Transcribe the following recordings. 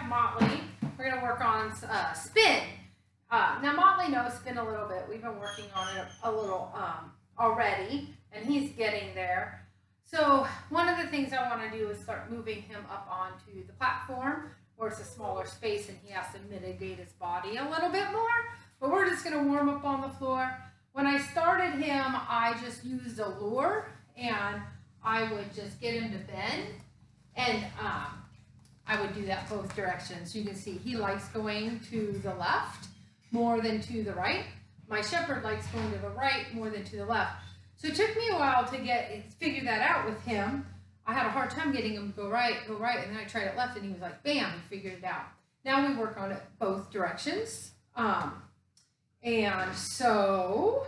have Motley. We're going to work on spin. Now Motley knows spin a little bit. We've been working on it a little already, and he's getting there. So one of the things I want to do is start moving him up onto the platform where it's a smaller space and he has to mitigate his body a little bit more. But we're just going to warm up on the floor. When I started him, I just used a lure and I would just get him to bend, and I would do that both directions. You can see he likes going to the left more than to the right. My shepherd likes going to the right more than to the left. So it took me a while to figure that out with him. I had a hard time getting him to go right, and then I tried it left, and he was like, bam, he figured it out. Now we work on it both directions. And so,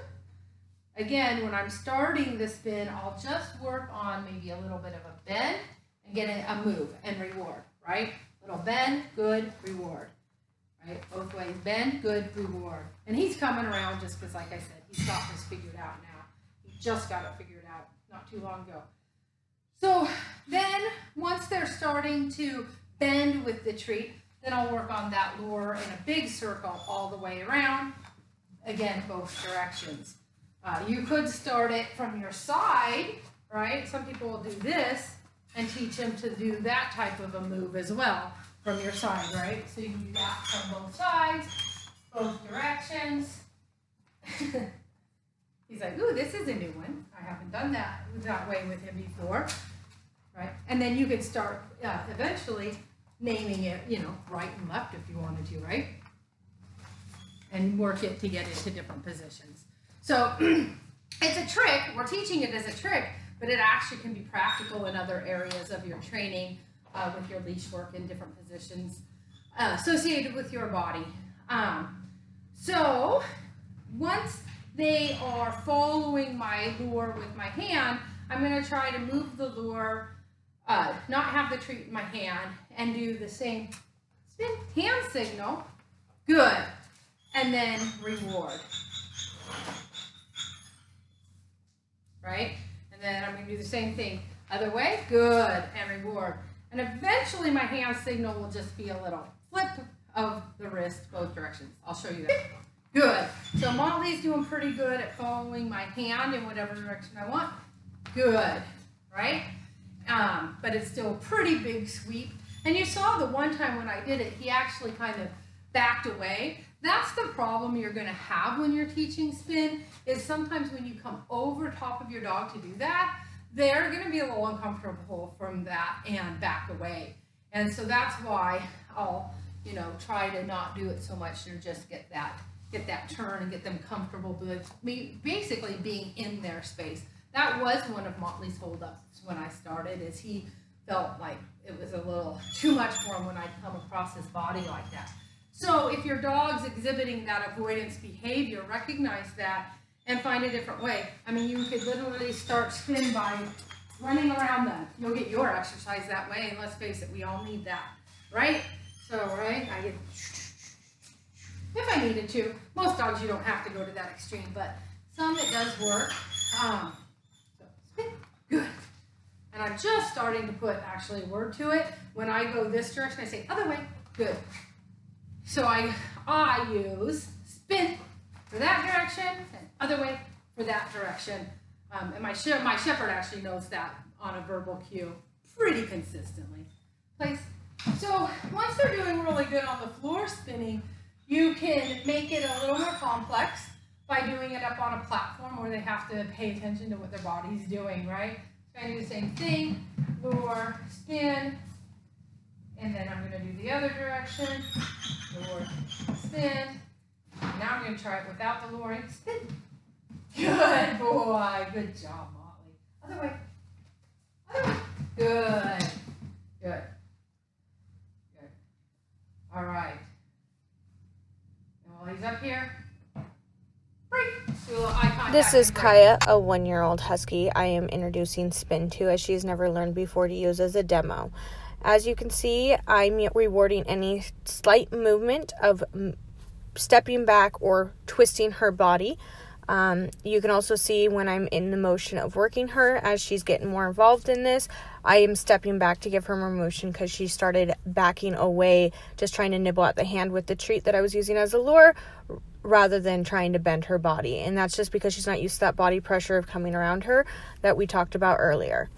again, when I'm starting the spin, I'll just work on maybe a little bit of a bend and get a move and reward, right? Little bend, good, reward, right? Both ways, bend, good, reward. And he's coming around just because, like I said, he's got this figured out now. He just got it figured out not too long ago. So then once they're starting to bend with the treat, then I'll work on that lure in a big circle all the way around. Again, both directions. You could start it from your side, right? Some people will do this and teach him to do that type of a move as well from your side, right? So you can do that from both sides, both directions. He's like, ooh, this is a new one. I haven't done that way with him before, right? And then you can start eventually naming it, right and left if you wanted to, right? And work it to get into different positions. So it's a trick. We're teaching it as a trick, but it actually can be practical in other areas of your training with your leash work in different positions associated with your body. So once they are following my lure with my hand, I'm going to try to move the lure, not have the treat in my hand, and do the same spin hand signal. Good. And then reward. Right? And then I'm going to do the same thing. Other way. Good. And reward. And eventually my hand signal will just be a little flip of the wrist both directions. I'll show you that. Good. So Motley's doing pretty good at following my hand in whatever direction I want. Good. Right? But it's still a pretty big sweep. And you saw the one time when I did it, he actually kind of backed away. That's the problem you're going to have when you're teaching spin, is sometimes when you come over top of your dog to do that, they're going to be a little uncomfortable from that and back away. And so that's why I'll, try to not do it so much and just get that turn and get them comfortable with me basically being in their space. That was one of Motley's holdups when I started, is he felt like it was a little too much for him when I'd come across his body like that. So if your dog's exhibiting that avoidance behavior, recognize that and find a different way. I mean, you could literally start spin by running around them. You'll get your exercise that way, and let's face it, we all need that, right? So, right, I get, if I needed to. Most dogs you don't have to go to that extreme, but some it does work. So spin, good. And I'm just starting to put actually a word to it. When I go this direction, I say other way, good. So I use spin for that direction and other way for that direction. And my shepherd actually knows that on a verbal cue pretty consistently. Place. So once they're doing really good on the floor spinning, you can make it a little more complex by doing it up on a platform where they have to pay attention to what their body's doing, right? So I do the same thing, lure, spin, and then I'm going to do the other direction, lure, spin. Now I'm going to try it without the luring, spin. Good boy, good job, Motley. Other way, good, good. All right. And while he's up here, this is Kaya, a 1-year-old husky I am introducing spin to, as she's never learned before to use as a demo. As you can see, I'm rewarding any slight movement of stepping back or twisting her body. You can also see when I'm in the motion of working her, as she's getting more involved in this, I am stepping back to give her more motion because she started backing away, just trying to nibble at the hand with the treat that I was using as a lure, rather than trying to bend her body. And that's just because she's not used to that body pressure of coming around her that we talked about earlier.